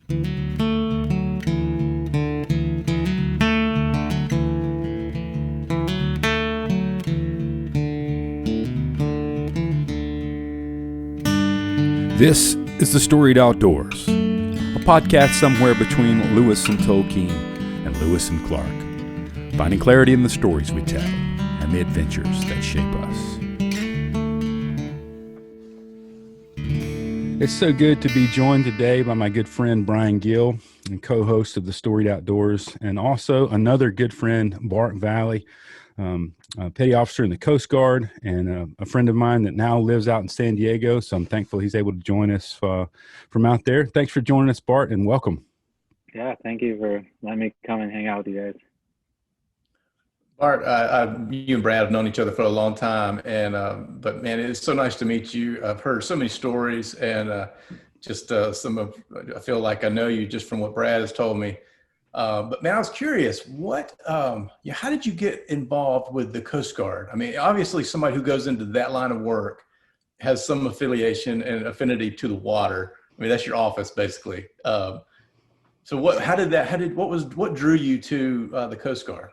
This is The Storied Outdoors, a podcast somewhere between Lewis and Tolkien and Lewis and Clark, finding clarity in the stories we tell and the adventures that shape us. It's so good to be joined today by my good friend Brian Gill, and co-host of The Storied Outdoors, and also another good friend, Bart Valle, a petty officer in the Coast Guard, and a friend of mine that now lives out in San Diego. So I'm thankful he's able to join us from out there. Thanks for joining us, Bart, and welcome. Yeah, thank you for letting me come and hang out with you guys. Bart, you and Brad have known each other for a long time, and but man, it's so nice to meet you. I've heard so many stories, and I feel like I know you just from what Brad has told me. But man, I was curious, how did you get involved with the Coast Guard? I mean, obviously somebody who goes into that line of work has some affiliation and affinity to the water. I mean, that's your office basically. So what drew you to the Coast Guard?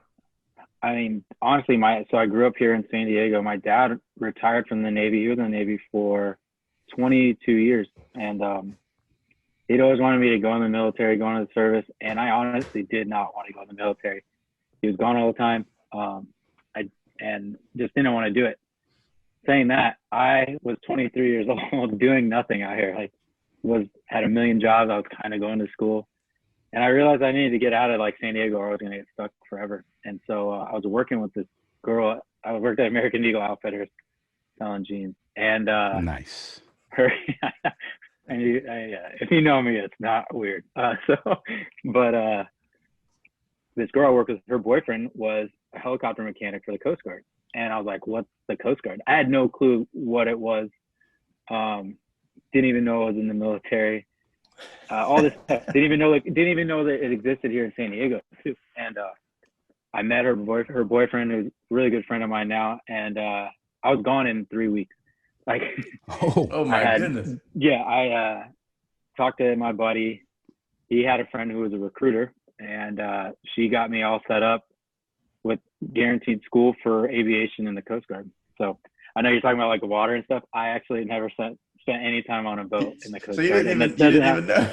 I mean, honestly, so I grew up here in San Diego. My dad retired from the Navy. He was in the Navy for 22 years. And he'd always wanted me to go in the military, go into the service. And I honestly did not want to go in the military. He was gone all the time. And just didn't want to do it. Saying that, I was 23 years old doing nothing out here. Had a million jobs. I was kind of going to school. And I realized I needed to get out of San Diego or I was going to get stuck forever. And so I was working with this girl. I worked at American Eagle Outfitters selling jeans. And nice. If you know me, it's not weird. This girl I worked with, her boyfriend was a helicopter mechanic for the Coast Guard. And I was like, what's the Coast Guard? I had no clue what it was. Didn't even know it was in the military. All this stuff. Didn't even know that it existed here in San Diego too. And I met her boyfriend, who's a really good friend of mine now. And I was gone in 3 weeks. Oh my goodness. Yeah, I talked to my buddy. He had a friend who was a recruiter, and she got me all set up with guaranteed school for aviation in the Coast Guard. So I know you're talking about the water and stuff. I actually never spent any time on a boat in the Coast Guard. So you didn't even know.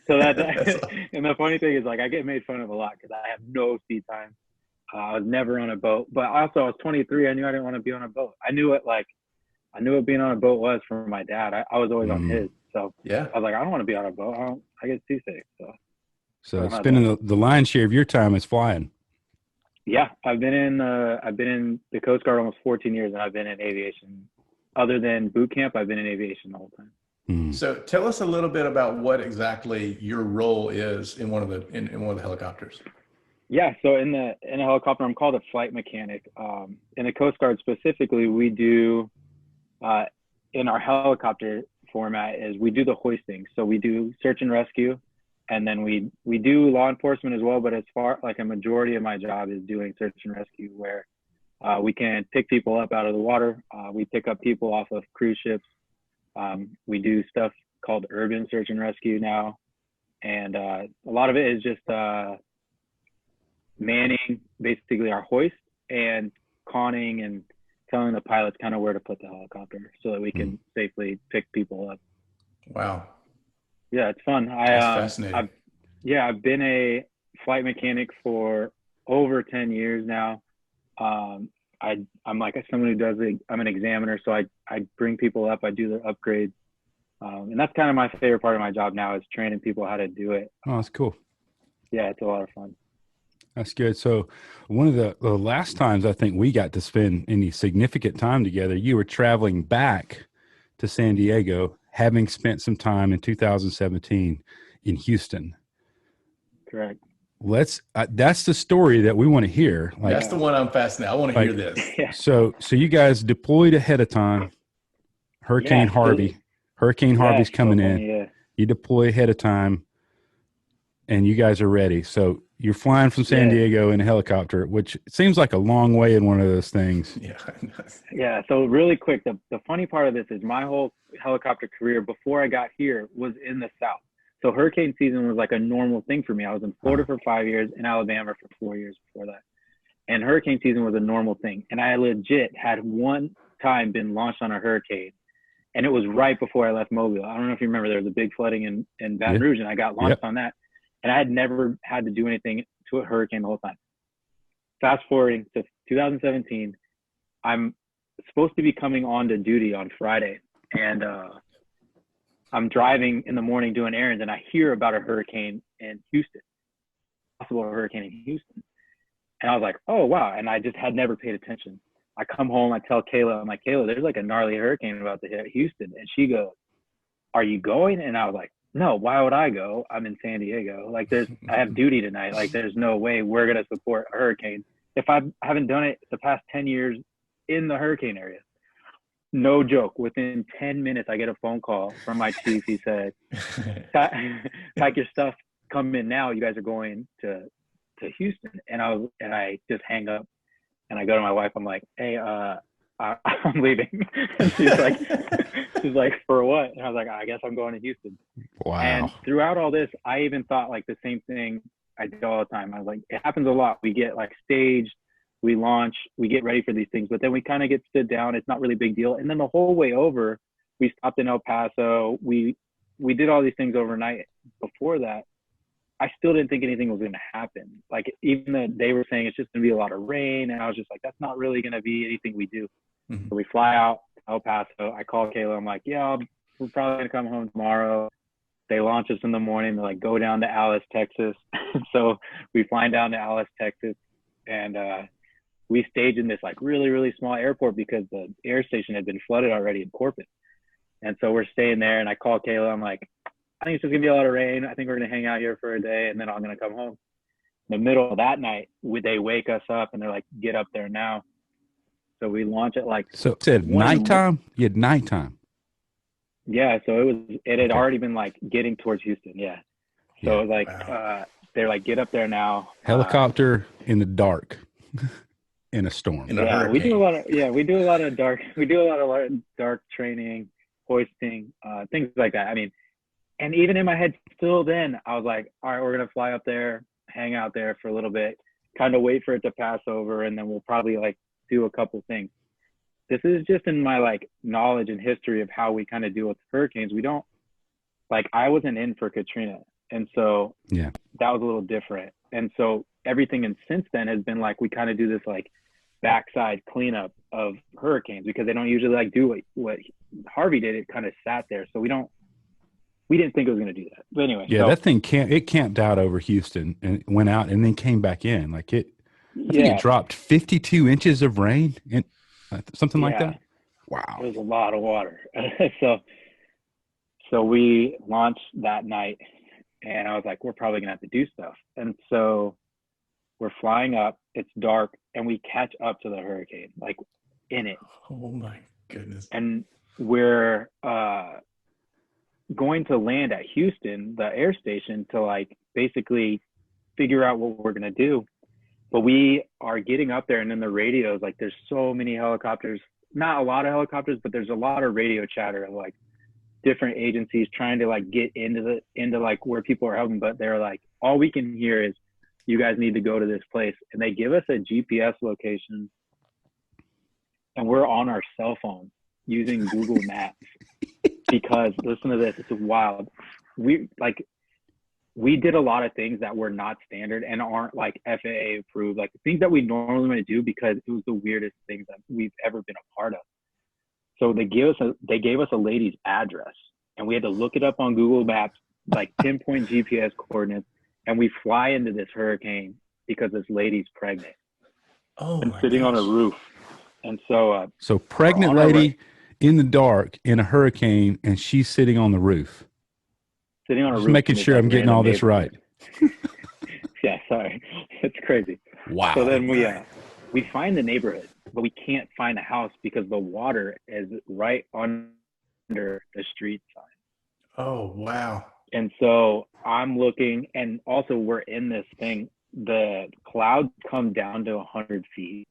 So and the funny thing is, I get made fun of a lot because I have no sea time. I was never on a boat, but also I was 23. I knew I didn't want to be on a boat. I knew what being on a boat was from my dad. I was always on his. So yeah, I was like, I don't want to be on a boat. I get seasick. So spending the lion's share of your time is flying. Yeah, I've been in the Coast Guard almost 14 years, and I've been in aviation. Other than boot camp, I've been in aviation the whole time. So tell us a little bit about what exactly your role is in one of the helicopters. Yeah, so in a helicopter, I'm called a flight mechanic. In the Coast Guard specifically, we do in our helicopter format is we do the hoisting. So we do search and rescue, and then we do law enforcement as well. But as far a majority of my job is doing search and rescue, where we can pick people up out of the water. We pick up people off of cruise ships. We do stuff called urban search and rescue now. And a lot of it is just manning basically our hoist and conning and telling the pilots kind of where to put the helicopter so that we can safely pick people up. Wow. Yeah, it's fun. That's fascinating. I've been a flight mechanic for over 10 years now. I'm someone who does I'm an examiner, so I bring people up, I do their upgrades. And that's kind of my favorite part of my job now is training people how to do it. Oh, that's cool. Yeah, it's a lot of fun. That's good. So one of the last times I think we got to spend any significant time together, you were traveling back to San Diego, having spent some time in 2017 in Houston. Correct. That's the story that we want to hear. That's the one I'm fascinated. I want to hear this. Yeah. So you guys deployed ahead of time. Hurricane Harvey. Hurricane Harvey's coming in. Yeah. You deploy ahead of time, and you guys are ready. So you're flying from San Diego in a helicopter, which seems like a long way in one of those things. Yeah. Yeah. So really quick, the funny part of this is my whole helicopter career before I got here was in the South. So hurricane season was like a normal thing for me. I was in Florida for 5 years, in Alabama for 4 years before that. And hurricane season was a normal thing. And I legit had one time been launched on a hurricane. And it was right before I left Mobile. I don't know if you remember, there was a big flooding in Baton Rouge, and I got launched on that. And I had never had to do anything to a hurricane the whole time. Fast forwarding to 2017, I'm supposed to be coming on to duty on Friday. And I'm driving in the morning doing errands, and I hear about a hurricane in Houston, possible hurricane in Houston. And I was like, oh, wow. And I just had never paid attention. I come home, I tell Kayla, I'm like, Kayla, there's like a gnarly hurricane about to hit Houston. And she goes, are you going? And I was like, no, why would I go? I'm in San Diego. Like I have duty tonight. Like there's no way we're going to support a hurricane if I haven't done it the past 10 years in the hurricane area. No joke. Within 10 minutes, I get a phone call from my chief. He said, pack your stuff, come in now. You guys are going to Houston. And I just hang up and I go to my wife. I'm like, hey, I'm leaving. And she's like, for what? And I was like, I guess I'm going to Houston. Wow. And throughout all this, I even thought like the same thing I do all the time. I was like, it happens a lot. We get like staged, we launch, we get ready for these things, but then we kind of get stood down. It's not really a big deal. And then the whole way over, we stopped in El Paso. We did all these things overnight. Before that, I still didn't think anything was going to happen. Like even though they were saying it's just going to be a lot of rain, and I was just like, that's not really going to be anything we do. So we fly out to El Paso. I call Kayla. I'm like, yeah, we're probably going to come home tomorrow. They launch us in the morning. They're like, go down to Alice, Texas. So we fly down to Alice, Texas, and we staged in this like really, really small airport because the air station had been flooded already in Corpus. And so we're staying there, and I call Kayla. I'm like, I think it's just gonna be a lot of rain. I think we're gonna hang out here for a day, and then I'm gonna come home. In the middle of that night, they wake us up, and they're like, get up there now. So we launch at like. So it said nighttime? You had nighttime. Yeah, so it had already been like getting towards Houston. Yeah. So it was like, wow. They're like, get up there now. Helicopter in the dark. In a storm. We do a lot of dark training, hoisting, things like that. I mean, and even in my head still then, I was like, all right, we're going to fly up there, hang out there for a little bit, kind of wait for it to pass over, and then we'll probably like do a couple things. This is just in my like knowledge and history of how we kind of deal with hurricanes. We don't, like, I wasn't in for Katrina. And so that was a little different. And so everything and since then has been like, we kind of do this like backside cleanup of hurricanes because they don't usually like do what Harvey did. It kind of sat there. So we didn't think it was going to do that. But anyway. Yeah, that thing camped out over Houston and went out and then came back in. Like I think it dropped 52 inches of rain and something like that. Wow. It was a lot of water. So we launched that night. And I was like, we're probably going to have to do stuff. And so we're flying up, it's dark, and we catch up to the hurricane, like in it. Oh my goodness. And we're going to land at Houston, the air station, to like basically figure out what we're going to do. But we are getting up there, and then the radios, like there's so many helicopters, not a lot of helicopters, but there's a lot of radio chatter of like different agencies trying to like get into like where people are helping, but they're like, all we can hear is you guys need to go to this place. And they give us a GPS location and we're on our cell phone using Google Maps because listen to this, it's wild. We did a lot of things that were not standard and aren't like FAA approved, like things that we normally want to do because it was the weirdest things that we've ever been a part of. So they gave us a lady's address and we had to look it up on Google Maps, like pinpoint GPS coordinates, and we fly into this hurricane because this lady's pregnant and sitting on a roof. And so pregnant lady in the dark in a hurricane and she's sitting on the roof. Sitting on a Just roof. making sure I'm getting all this right. Yeah, sorry. It's crazy. Wow. So then we find the neighborhood, but we can't find a house because the water is right under the street sign. Oh, wow. And so I'm looking, and also we're in this thing, the clouds come down to 100 feet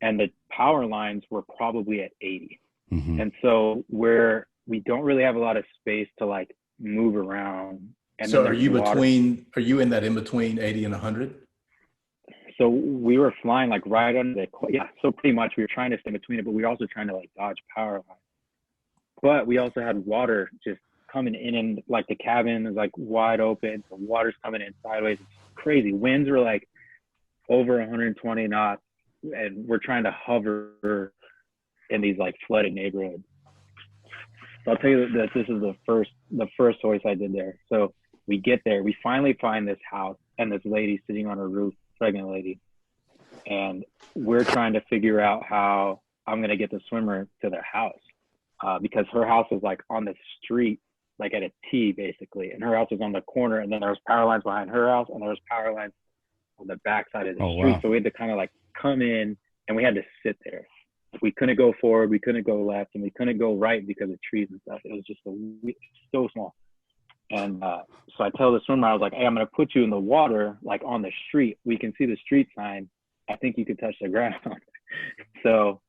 and the power lines were probably at 80. Mm-hmm. And so we don't really have a lot of space to like move around And So then are you water. are you in that in between 80 and 100? So we were flying like right under so pretty much we were trying to stay between it, but we were also trying to like dodge power lines. But we also had water just coming in, and like the cabin is like wide open. The water's coming in sideways. It's crazy. Winds were like over 120 knots, and we're trying to hover in these like flooded neighborhoods. So I'll tell you that this is the first hoist I did there. So we get there, we finally find this house and this lady sitting on her roof, pregnant lady, and we're trying to figure out how I'm going to get the swimmer to their house, because her house was like on the street, like at a T basically, and her house was on the corner, and then there was power lines behind her house, and there was power lines on the back side of the street. Wow. So we had to kind of like come in, and we had to sit there. We couldn't go forward, we couldn't go left, and we couldn't go right because of trees and stuff. It was just so small. And so I tell the swimmer, I was like, hey, I'm going to put you in the water, like on the street. We can see the street sign. I think you could touch the ground. So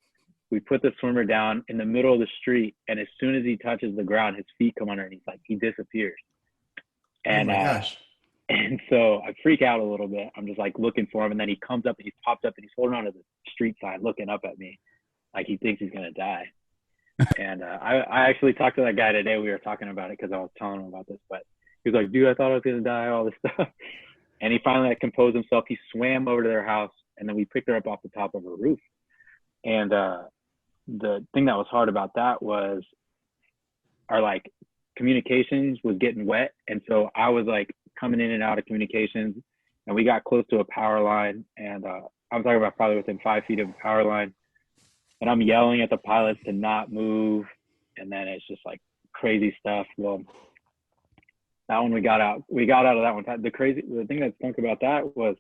we put the swimmer down in the middle of the street. And as soon as he touches the ground, his feet come under and he disappears. And, oh my gosh. And so I freak out a little bit. I'm just like looking for him. And then he comes up and he's popped up and he's holding onto the street sign, looking up at me like he thinks he's going to die. And I actually talked to that guy today. We were talking about it because I was telling him about this, but he was like, dude, I thought I was going to die, all this stuff. And he finally like composed himself. He swam over to their house, and then we picked her up off the top of her roof. And the thing that was hard about that was our like communications was getting wet. And so I was like coming in and out of communications, and we got close to a power line. And I'm talking about probably within 5 feet of a power line. And I'm yelling at the pilots to not move. And then it's just like crazy stuff. Well, that one we got out of that one. The thing that stunk about that was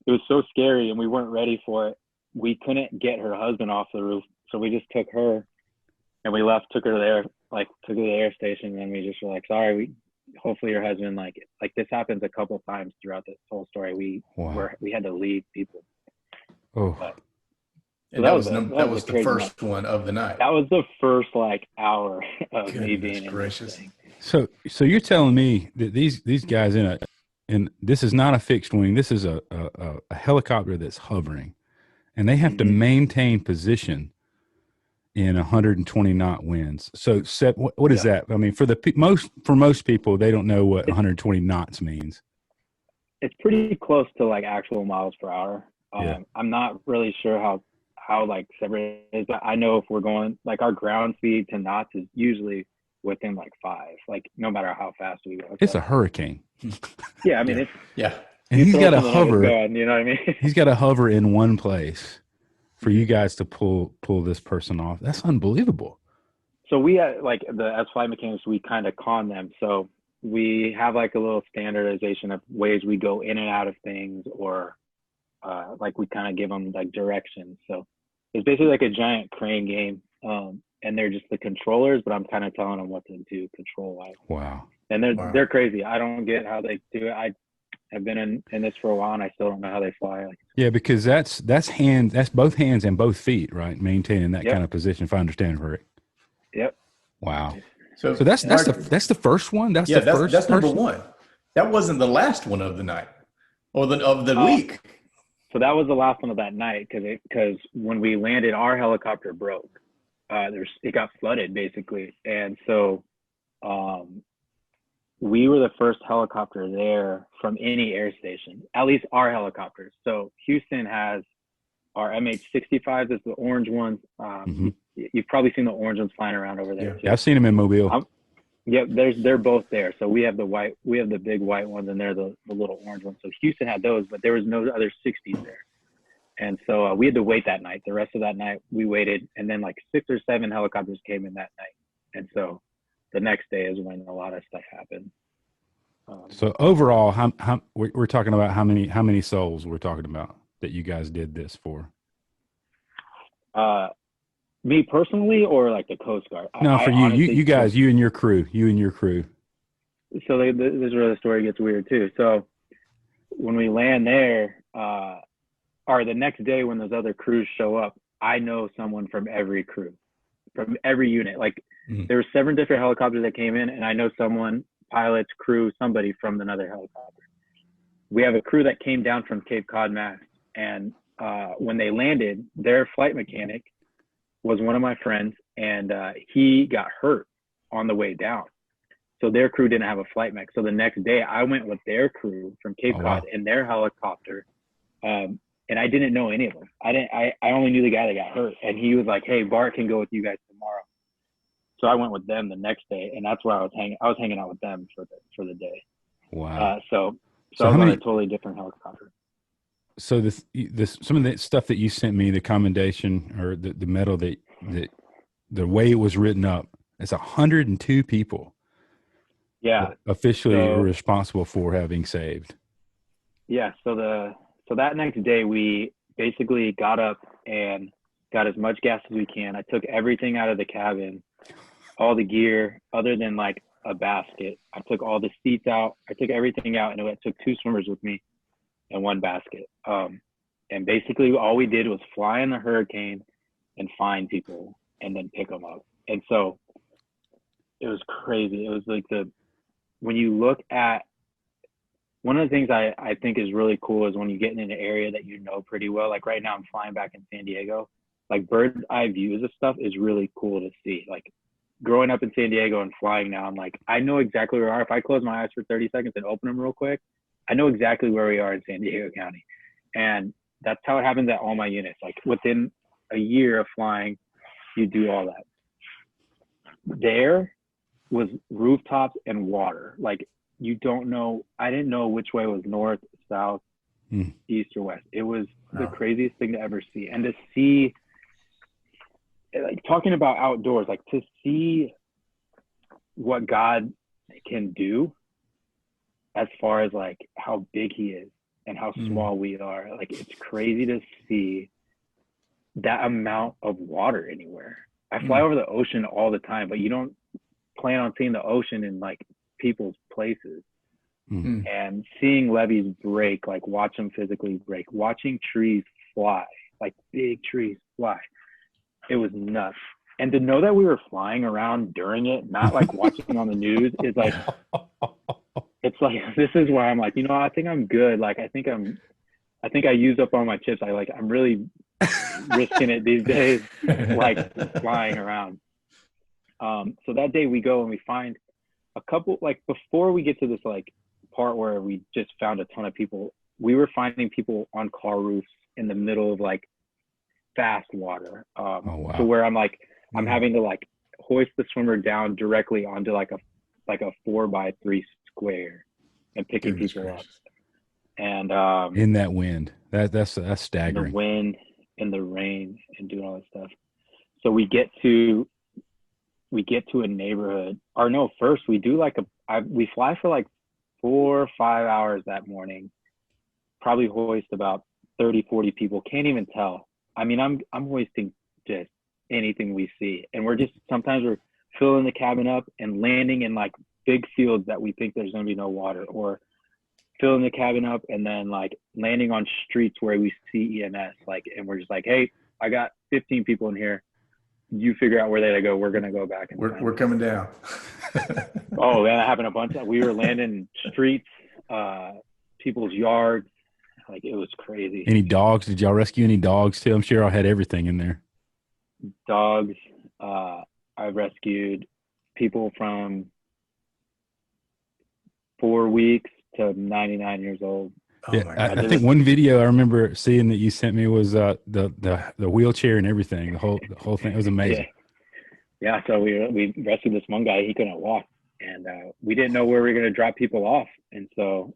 it was so scary and we weren't ready for it. We couldn't get her husband off the roof. So we just took her and we took her there, like took her to the air station. And we just were like, sorry, hopefully your husband, like this happens a couple of times throughout this whole story. We had to leave people. Oh. But, and that was the first one of the night. That was the first like hour of me being gracious. In this thing. So you're telling me that these guys and this is not a fixed wing. This is a helicopter that's hovering, and they have to maintain position in 120 knot winds. So what is that? I mean, for most people, they don't know what 120 knots means. It's pretty close to like actual miles per hour. I'm not really sure how like separate it is, but I know if we're going like our ground speed to knots is usually within like 5, like no matter how fast we go. It's a hurricane. Yeah, I mean it's and he's got to hover. Going, you know what I mean? He's got to hover in one place for you guys to pull this person off. That's unbelievable. So we like as flight mechanics, we kind of con them. So we have like a little standardization of ways we go in and out of things, or like we kind of give them like directions. So it's basically like a giant crane game, and they're just the controllers, but I'm kind of telling them what to do control wise. Wow. And they're crazy. I don't get how they do it. I have been in this for a while, and I still don't know how they fly. Yeah, because that's both hands and both feet, right? Maintaining that kind of position, if I understand correct. Yep. Wow. So that's the first one. That's number one. That wasn't the last one of the night or of the week. So that was the last one of that night because when we landed, our helicopter broke. It got flooded basically, and so we were the first helicopter there from any air station, at least our helicopters. So Houston has our MH-65s, that's the orange ones. You've probably seen the orange ones flying around over there. Yeah, I've seen them in Mobile. They're both there. So we have the big white ones, and they're the little orange ones. So Houston had those, but there was no other 60s there. And so we had to wait that night. The rest of that night we waited, and then like 6 or 7 helicopters came in that night. And so the next day is when a lot of stuff happened. So overall, how we're talking about how many souls we're talking about that you guys did this for? Me personally, or like the Coast Guard? No, for you. You guys, you and your crew. So this is where the story gets weird too. So when we land there, or the next day when those other crews show up, I know someone from every crew, from every unit. Like there were 7 different helicopters that came in, and I know someone pilots, crew, somebody from another helicopter. We have a crew that came down from Cape Cod, Mass. And when they landed, their flight mechanic was one of my friends, and he got hurt on the way down. So their crew didn't have a flight mech. So the next day I went with their crew from Cape Cod in their helicopter. And I didn't know any of them. I only knew the guy that got hurt. And he was like, hey, Bart can go with you guys tomorrow. So I went with them the next day, and that's where I was hanging out with them for the day. Wow. So I was on a totally different helicopter. So this some of the stuff that you sent me, the commendation or the medal that the way it was written up, it's 102 people. Yeah. Officially responsible for having saved. Yeah. So that next day we basically got up and got as much gas as we can. I took everything out of the cabin, all the gear other than like a basket. I took all the seats out. I took everything out, and I took 2 swimmers with me and 1 basket. And basically all we did was fly in the hurricane and find people and then pick them up. And so it was crazy. It was like when you look at, one of the things I think is really cool is when you get in an area that you know pretty well. Like right now I'm flying back in San Diego. Like bird's eye views of stuff is really cool to see. Like growing up in San Diego and flying now, I'm like, I know exactly where we are. If I close my eyes for 30 seconds and open them real quick, I know exactly where we are in San Diego County. And that's how it happens at all my units. Like within a year of flying, you do all that. There was rooftops and water. Like you don't know, I didn't know which way was north, south, east, or west. It was the craziest thing to ever see. And to see, like talking about outdoors, like to see what God can do as far as like how big he is and how small we are. Like it's crazy to see that amount of water anywhere. I fly over the ocean all the time, but you don't plan on seeing the ocean in like people's places. And seeing levees break, like watch them physically break, watching trees fly, like big trees fly. It was nuts. And to know that we were flying around during it, not like watching on the news, is like, it's like, this is where I'm like, I think I'm good. Like, I think I used up all my chips. I'm really risking it these days, like flying around. So that day we go and we find a couple, like before we get to this like part where we just found a ton of people, we were finding people on car roofs in the middle of like fast water. So where I'm like, I'm having to like hoist the swimmer down directly onto like a 4x3 square and picking people up. And in that wind, that's staggering. The wind and the rain and doing all this stuff. So we get to a neighborhood, or no, first we do like we fly for like 4 or 5 hours that morning, probably hoist about 30, 40 people. Can't even tell. I mean, I'm hoisting just anything we see. And sometimes we're filling the cabin up and landing in like big fields that we think there's going to be no water, or filling the cabin up and then like landing on streets where we see EMS, like, and we're just like, hey, I got 15 people in here. You figure out where they go. We're going to go back. And we're coming down. Oh, that happened a bunch. We were landing streets, people's yards. Like it was crazy. Any dogs? Did y'all rescue any dogs too? I'm sure I had everything in there. Dogs. I rescued people from 4 weeks to 99 years old. Oh my God. I think one video I remember seeing that you sent me was the wheelchair and everything. The whole thing. It was amazing. Yeah. So we rescued this one guy. He couldn't walk, and we didn't know where we were going to drop people off, and so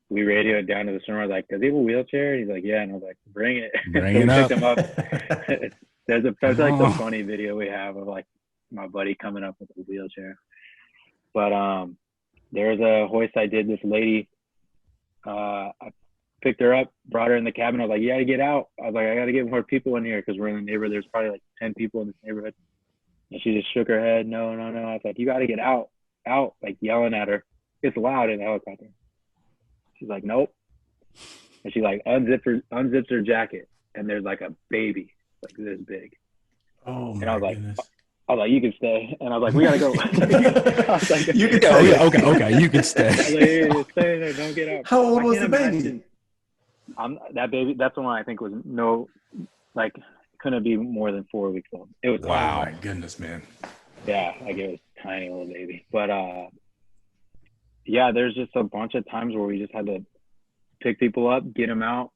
we radioed down to the swimmer, like, does he have a wheelchair? And he's like, yeah. And I was like, bring it. Bring it up. Picked him up. There's like the funny video we have of like my buddy coming up with a wheelchair. But there was a hoist I did. This lady, I picked her up, brought her in the cabin. I was like, you got to get out. I was like, I got to get more people in here because we're in the neighborhood. There's probably like 10 people in this neighborhood. And she just shook her head. No. I was like, you got to get out, like yelling at her. It's loud in the helicopter. She's like, nope. And she like unzips her jacket, and there's like a baby like this big. Oh my And I was like, goodness. I was like, you can stay. And I was like, we got to go. I was like, You can Oh, stay. yeah, okay, you can I was like, stay. hey, just stay there, don't get out. How old I was can't the baby? imagine. That baby, that's the one I think was like, couldn't be more than 4 weeks old. It was Wow. Oh my goodness, man. Yeah, like it was a tiny little baby. But yeah, there's just a bunch of times where we just had to pick people up, get them out,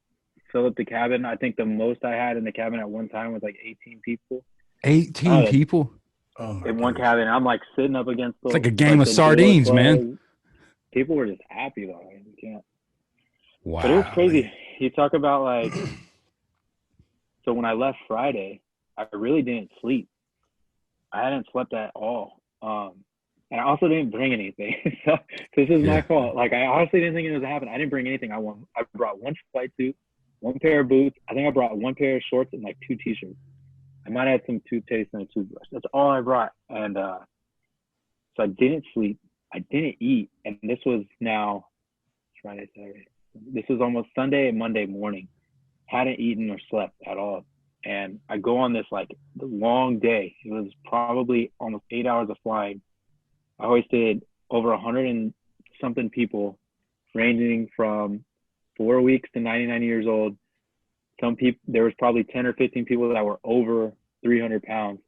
fill up the cabin. I think the most I had in the cabin at one time was like 18 people. 18 people? Oh my In one goodness. cabin. I'm like sitting up against It's like a game of the door sardines, man. closed. People were just happy though. You can't. Wow. But it was crazy. You talk about like, so when I left Friday, I really didn't sleep. I hadn't slept at all. And I also didn't bring anything. So this is my fault. Like, I honestly didn't think it was going to happen. I didn't bring anything. I brought one flight suit, one pair of boots. I think I brought one pair of shorts and like 2 t-shirts. I might have some toothpaste and a toothbrush. That's all I brought. And so I didn't sleep. I didn't eat. And this was now Friday, Saturday. This was almost Sunday and Monday morning. Hadn't eaten or slept at all. And I go on this like long day. It was probably almost 8 hours of flying. I hoisted over 100 and something people, ranging from 4 weeks to 99 years old. Some people, there was probably 10 or 15 people that were over 300 pounds.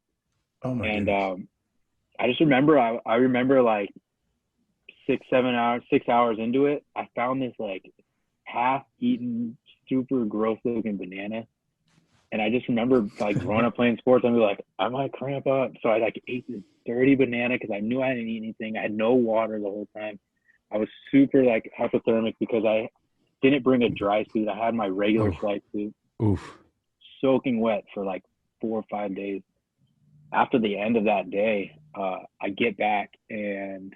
Oh my and goodness. I just remember, I remember like 6 hours into it, I found this like half-eaten, super gross-looking banana. And I just remember like growing up playing sports, I'd be like, I might cramp up. So I like ate this dirty banana because I knew I didn't eat anything. I had no water the whole time. I was super like hypothermic because I didn't bring a dry suit. I had my regular flight suit. Oof. Soaking wet for like 4 or 5 days. After the end of that day, I get back and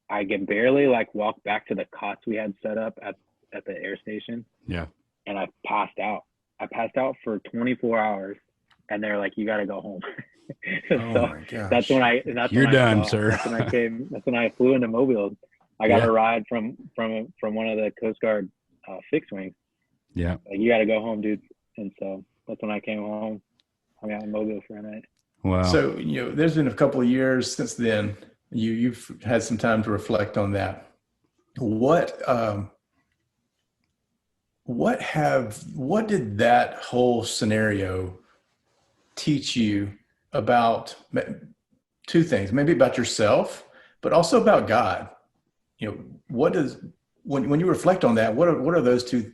I can barely like walk back to the cots we had set up at the air station. Yeah. And I passed out. I passed out for 24 hours, and they're like, "You got to go home." Oh So my gosh. that's when I. You're done, sir. That's when I came. That's when I flew into Mobile. I got a ride from one of the Coast Guard fixed wings. Yeah. Like, you got to go home, dude. And so that's when I came home. I got in Mobile for a night. Wow. So, there's been a couple of years since then. You've had some time to reflect on that. What did that whole scenario teach you about 2 things? Maybe about yourself, but also about God. What does, when you reflect on that, what are those two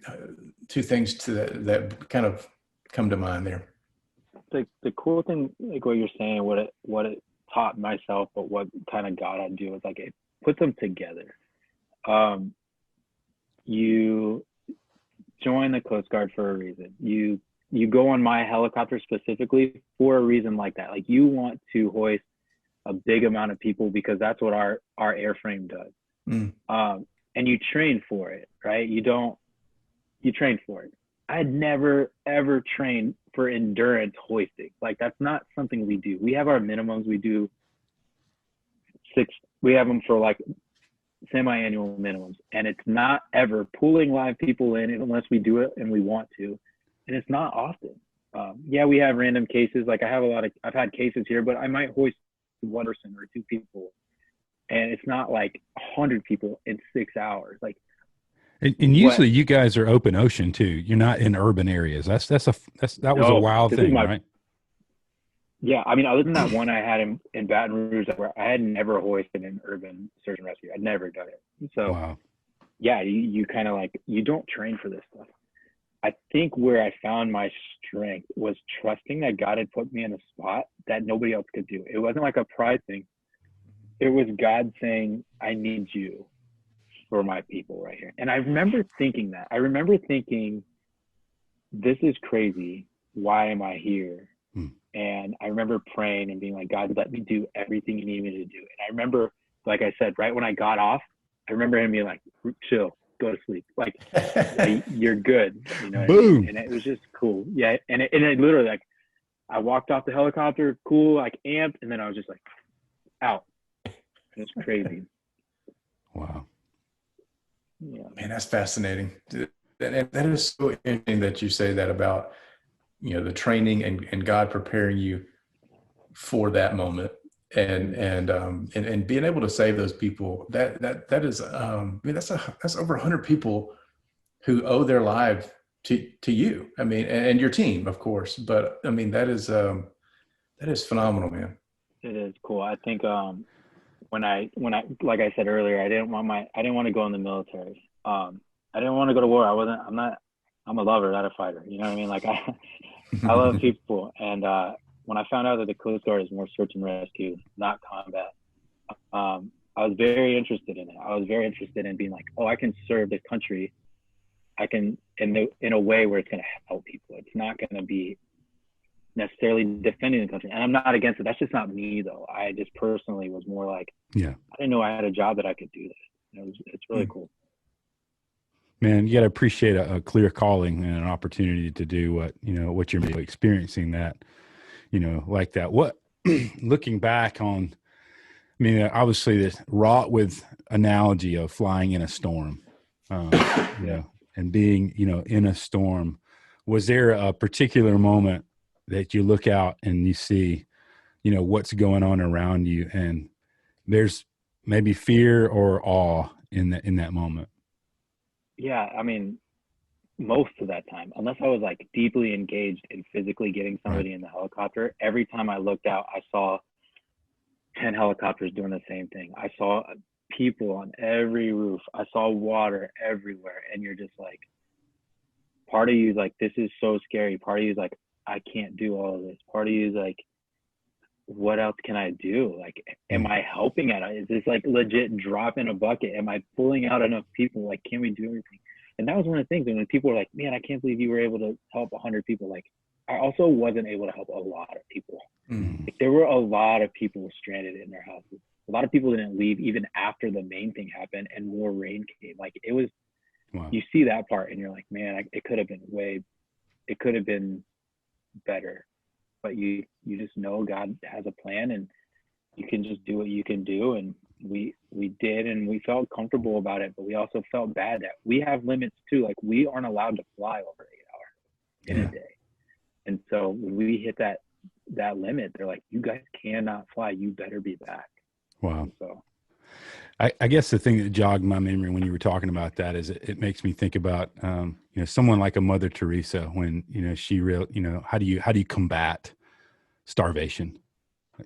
things that kind of come to mind there? The cool thing, like what you're saying, what it taught myself, but what kind of God I'd do is like it puts them together. You join the Coast Guard for a reason. You go on my helicopter specifically for a reason like that. Like, you want to hoist a big amount of people because that's what our airframe does. And you train for it, right? You train for it. I had never ever trained for endurance hoisting. Like, that's not something we do. We have our minimums. We do 6. We have them for like semi-annual minimums, and it's not ever pulling live people in unless we do it and we want to, and it's not often. Yeah, we have random cases. Like, I've had cases here, but I might hoist 1 person or 2 people, and it's not like 100 people in 6 hours. Like, and usually you guys are open ocean too. You're not in urban areas. That was a wild thing, right? Yeah, I mean, other than that one I had in Baton Rouge, where I had never hoisted in urban search and rescue. I'd never done it. So, wow. Yeah, you kind of like, you don't train for this stuff. I think where I found my strength was trusting that God had put me in a spot that nobody else could do. It wasn't like a pride thing. It was God saying, I need you for my people right here. And I remember thinking that. I remember thinking, this is crazy. Why am I here? And I remember praying and being like, God, let me do everything you need me to do. And I remember, like I said, right when I got off, I remember him being like, chill, go to sleep. Like, you're good. Boom. I mean? And it was just cool. Yeah. And it literally, like, I walked off the helicopter, cool, like amped. And then I was just like, out. It's crazy. Wow. Yeah. Man, that's fascinating. That is so interesting that you say that about, the training and God preparing you for that moment. And being able to save those people, that is, I mean, that's over 100 people who owe their lives to you. I mean, and your team, of course, but I mean, that is phenomenal, man. It is cool. I think when I like I said earlier, I didn't want to go in the military. I didn't want to go to war. I'm a lover, not a fighter. You know what I mean? Like I love people. And when I found out that the Coast Guard is more search and rescue, not combat, I was very interested in it. I was very interested in being like, oh, I can serve the country. I can in a way where it's going to help people. It's not going to be necessarily defending the country. And I'm not against it. That's just not me, though. I just personally was more like, I didn't know I had a job that I could do this. It's really cool. Man, you got to appreciate a clear calling and an opportunity to do what you're experiencing that, like that. What, looking back on, I mean, obviously this wrought with analogy of flying in a storm, and being, in a storm. Was there a particular moment that you look out and you see, what's going on around you, and there's maybe fear or awe in that moment? Yeah, I mean, most of that time, unless I was like deeply engaged in physically getting somebody in the helicopter, every time I looked out, I saw 10 helicopters doing the same thing. I saw people on every roof. I saw water everywhere. And you're just like, part of you is like, this is so scary. Part of you is like, I can't do all of this. Part of you is like, what else can I do? Like, am I helping at it? Is this like legit drop in a bucket? Am I pulling out enough people? Like, can we do everything? And that was one of the things. And when people were like, man, I can't believe you were able to help 100 people. Like, I also wasn't able to help a lot of people. Like, there were a lot of people stranded in their houses. A lot of people didn't leave even after the main thing happened and more rain came. Like, it was, you see that part and you're like, man, it could have been better. But you just know God has a plan and you can just do what you can do. And we did, and we felt comfortable about it, but we also felt bad that we have limits too. Like, we aren't allowed to fly over 8 hours in a day. And so when we hit that limit, they're like, you guys cannot fly. You better be back. Wow. And so I guess the thing that jogged my memory when you were talking about that is it makes me think about, someone like a Mother Teresa when, how do you combat starvation?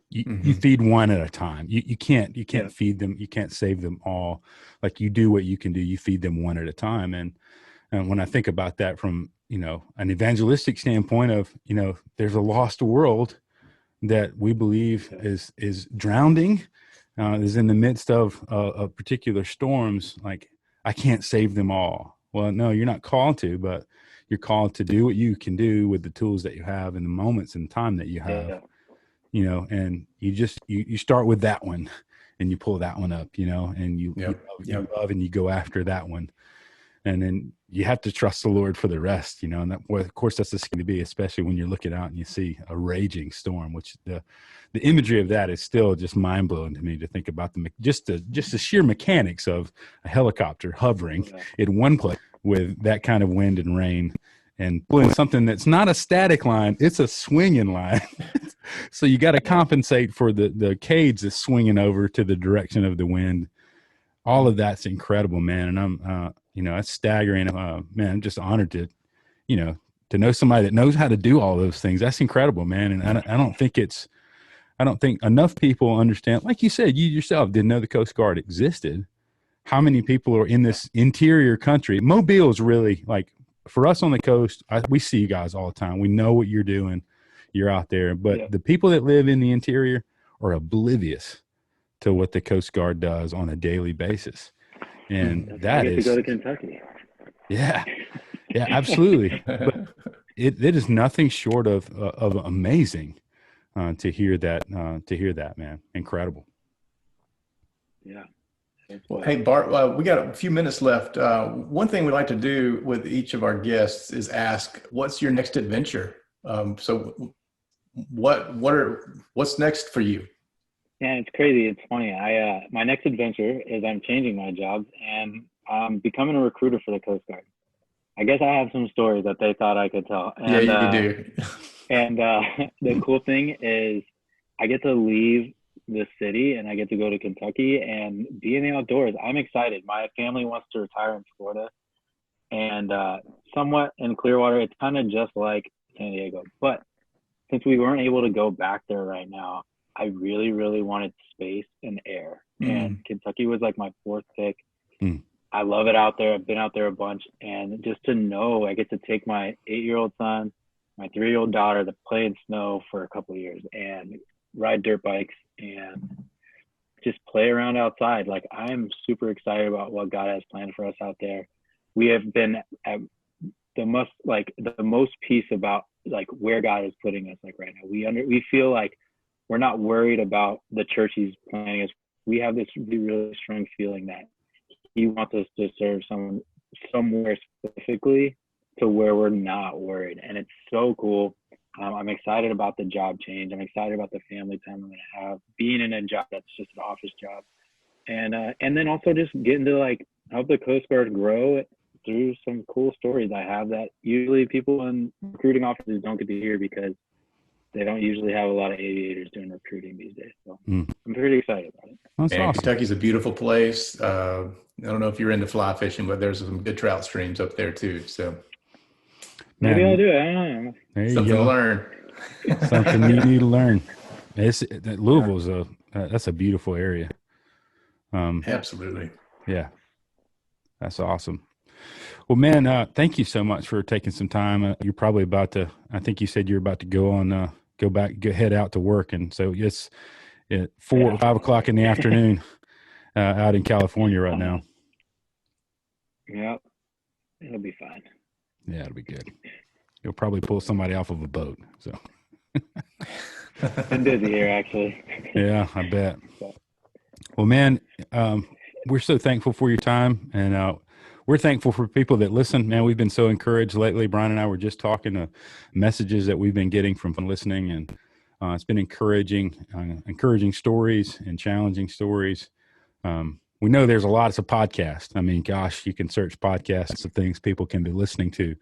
You feed one at a time. You can't feed them. You can't save them all. Like, you do what you can do. You feed them one at a time. And when I think about that from, an evangelistic standpoint of, there's a lost world that we believe is drowning, is in the midst of particular storms. Like, I can't save them all. Well, no, you're not called to, but you're called to do what you can do with the tools that you have and the moments and time that you have, and you start with that one and you pull that one up, and you love and you go after that one. And then you have to trust the Lord for the rest, and that, well, of course, that's the thing to be, especially when you're looking out and you see a raging storm, which the imagery of that is still just mind blowing to me to think about just the sheer mechanics of a helicopter hovering in one place with that kind of wind and rain and pulling something that's not a static line, it's a swinging line. So you got to compensate for the cage that's swinging over to the direction of the wind. All of that's incredible, man. And I'm, it's staggering. Man, I'm just honored to know somebody that knows how to do all those things. That's incredible, man. And I don't think enough people understand. Like you said, you yourself didn't know the Coast Guard existed. How many people are in this interior country? Mobile is really, like, for us on the coast, we see you guys all the time. We know what you're doing. You're out there. But the people that live in the interior are oblivious to what the Coast Guard does on a daily basis. And that is to go to Kentucky. Yeah, absolutely. But it is nothing short of amazing to hear that, man. Incredible. Yeah. Well, hey, Bart, we got a few minutes left. One thing we like to do with each of our guests is ask, what's your next adventure? So what's next for you? Yeah, it's crazy. It's funny. My next adventure is I'm changing my job and I'm becoming a recruiter for the Coast Guard. I guess I have some stories that they thought I could tell. And, yeah, you do. And the cool thing is I get to leave the city and I get to go to Kentucky and be in the outdoors. I'm excited. My family wants to retire in Florida, and somewhat in Clearwater. It's kind of just like San Diego, but since we weren't able to go back there right now, I really, really wanted space and air. And Kentucky was like my fourth pick. I love it out there. I've been out there a bunch. And just to know I get to take my 8-year-old son, my 3-year-old daughter to play in snow for a couple of years and ride dirt bikes and just play around outside. Like, I'm super excited about what God has planned for us out there. We have been at the most peace about like where God is putting us like right now. We feel like we're not worried about the church he's planning us. We have this really strong feeling that he wants us to serve someone somewhere specifically to where we're not worried. And it's so cool. I'm excited about the job change. I'm excited about the family time I'm going to have, being in a job that's just an office job. And then also just getting to like help the Coast Guard grow through some cool stories I have that usually people in recruiting offices don't get to hear because they don't usually have a lot of aviators doing recruiting these days. So I'm pretty excited about it. That's awesome. Kentucky's a beautiful place. I don't know if you're into fly fishing, but there's some good trout streams up there too. So maybe I'll do it. I don't know. There you something go. to learn. Something you need to learn. Louisville's that's a beautiful area. Absolutely. Yeah, that's awesome. Well, man, thank you so much for taking some time. You're probably about to, I think you said you're about to head out to work. And so it's 4 or 5 o'clock in the afternoon out in California right now. Yep. It'll be fine. Yeah, it'll be good. You'll probably pull somebody off of a boat. So been busy here, actually. Yeah, I bet. Well, man, we're so thankful for your time, and we're thankful for people that listen. Man, we've been so encouraged lately. Brian and I were just talking to messages that we've been getting from listening, and it's been encouraging stories and challenging stories. We know there's lots of podcasts. I mean, gosh, you can search podcasts of things people can be listening to.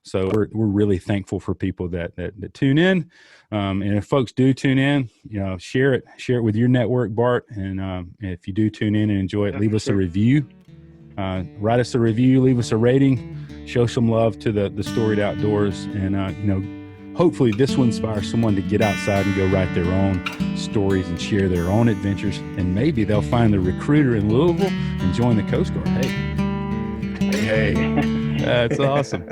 So we're really thankful for people that tune in. And if folks do tune in, share it with your network, Bart. And if you do tune in and enjoy it, leave us a review. Write us a review, leave us a rating, show some love to the Storied Outdoors, and hopefully this will inspire someone to get outside and go write their own stories and share their own adventures, and maybe they'll find the recruiter in Louisville and join the Coast Guard. Hey, hey, that's awesome.